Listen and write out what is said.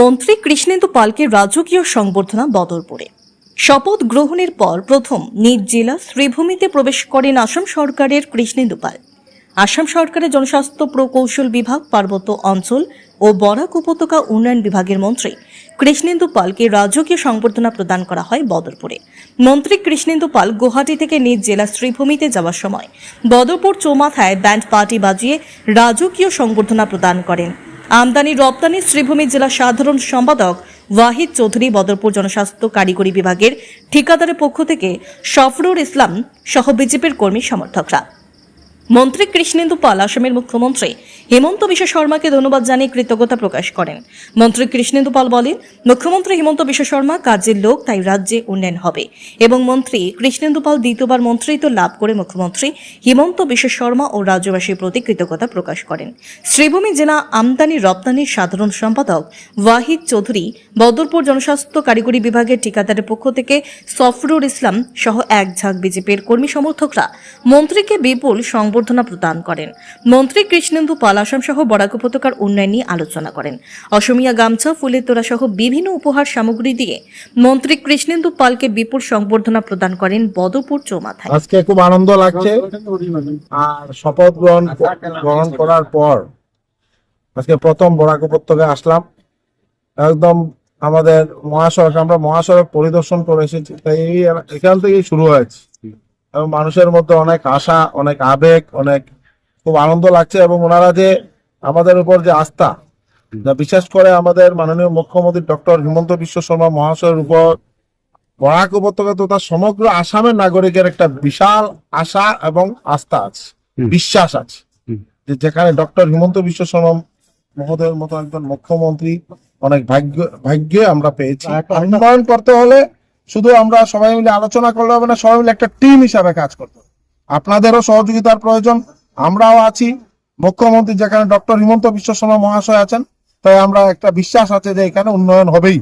মন্ত্রী কৃষ্ণেন্দু পালকে রাজকীয় সংবর্ধনা বদরপুরে। শপথ গ্রহণের পর প্রথম নিজ জেলা শ্রীভূমিতে প্রবেশ করেন আসাম সরকারের কৃষ্ণেন্দু পাল। আসাম সরকারের জনস্বাস্থ্য প্রকৌশল বিভাগ, পার্বত্য অঞ্চল ও বরাক উপত্যকা উন্নয়ন বিভাগের মন্ত্রী কৃষ্ণেন্দু পালকে রাজকীয় সংবর্ধনা প্রদান করা হয় বদরপুরে। মন্ত্রী কৃষ্ণেন্দু পাল গুয়াহাটি থেকে নিজ জেলা শ্রীভূমিতে যাওয়ার সময় বদরপুর চৌমাথায় ব্যান্ড পার্টি বাজিয়ে রাজকীয় সংবর্ধনা প্রদান করেন। আমদানি রপ্তানি শ্রীভূমি জেলা সাধারণ সম্পাদক ওয়াহিদ চৌধুরী, বদরপুর জনস্বাস্থ্য কারিগরি বিভাগের ঠিকাদারের পক্ষ থেকে সফরুর ইসলাম সহ বিজেপির কর্মী সমর্থকরা। মন্ত্রী কৃষ্ণেন্দু পাল আসামের মুখ্যমন্ত্রী হিমন্ত বিশ্ব শর্মাকে ধন্যবাদ জানিয়ে কৃতজ্ঞতা প্রকাশ করেন। মন্ত্রী কৃষ্ণেন্দু পাল বলেন, মুখ্যমন্ত্রী হিমন্ত বিশ্ব শর্মা কাজের লোক, তাই রাজ্যে উন্নয়ন হবে। এবং মন্ত্রী কৃষ্ণেন্দু পাল দ্বিতীয়বার মন্ত্রিত্ব লাভ করে মুখ্যমন্ত্রী হিমন্ত বিশ্ব শর্মা ও রাজ্যবাসীর প্রতি কৃতজ্ঞতা প্রকাশ করেন। শ্রীভূমি জেলা আমদানি রপ্তানির সাধারণ সম্পাদক ওয়াহিদ চৌধুরী, বদরপুর জনস্বাস্থ্য কারিগরি বিভাগের ঠিকাদারের পক্ষ থেকে সফরুর ইসলাম সহ এক ঝাঁক বিজেপির কর্মী সমর্থকরা মন্ত্রীকে বিপুল সংবর্ধনা প্রদান করেন। মন্ত্রী কৃষ্ণেন্দু পাল আসাম সহ বরাক উপত্যকার উন্নয়ন নিয়ে আলোচনা করেন। অসমিয়া গামছা, ফুলের তোড়া সহ বিভিন্ন উপহার সামগ্রী দিয়ে মন্ত্রী কৃষ্ণেন্দু পালকে বিপুল সংবর্ধনা প্রদান করেন বদরপুর চৌমাথায়। আজকে খুব আনন্দ লাগছে। আর শপথ গ্রহণ করার পর আজকে প্রথম বরাক উপত্যকায় আসলাম। একদম আমাদের মহাসড়ক, আমরা মহাসড়ক পরিদর্শন করে এসেছি, তাই এখান থেকেই শুরু হয়েছে। এবং মানুষের মধ্যে অনেক আশা, অনেক আবেগ, অনেক খুব আনন্দ লাগছে। এবং ওনারা যে আমাদের উপর যে আস্থা, বিশেষ করে আমাদের মাননীয় মুখ্যমন্ত্রী ডক্টর হিমন্ত বিশ্ব শর্মা মহাশয়ের উপর বরাক উপত্যকা তথা সমগ্র আসামের নাগরিকের একটা বিশাল আশা এবং আস্থা আছে, বিশ্বাস আছে, যে যেখানে ডক্টর হিমন্ত বিশ্ব শর্মা মহোদয়ের মতো একজন মুখ্যমন্ত্রী অনেক ভাগ্য আমরা পেয়েছি। উন্নয়ন করতে হলে শুধু আমরা সবাই মিলে আলোচনা করলে হবে না, সবাই মিলে একটা টিম হিসাবে কাজ করতে হবে। আপনাদেরও সহযোগিতার প্রয়োজন, আমরাও আছি। মুখ্যমন্ত্রী যেখানে ডক্টর হিমন্ত বিশ্ব শর্মা মহাশয় আছেন, তাই আমরা একটা বিশ্বাস আছে যে এখানে উন্নয়ন হবেই।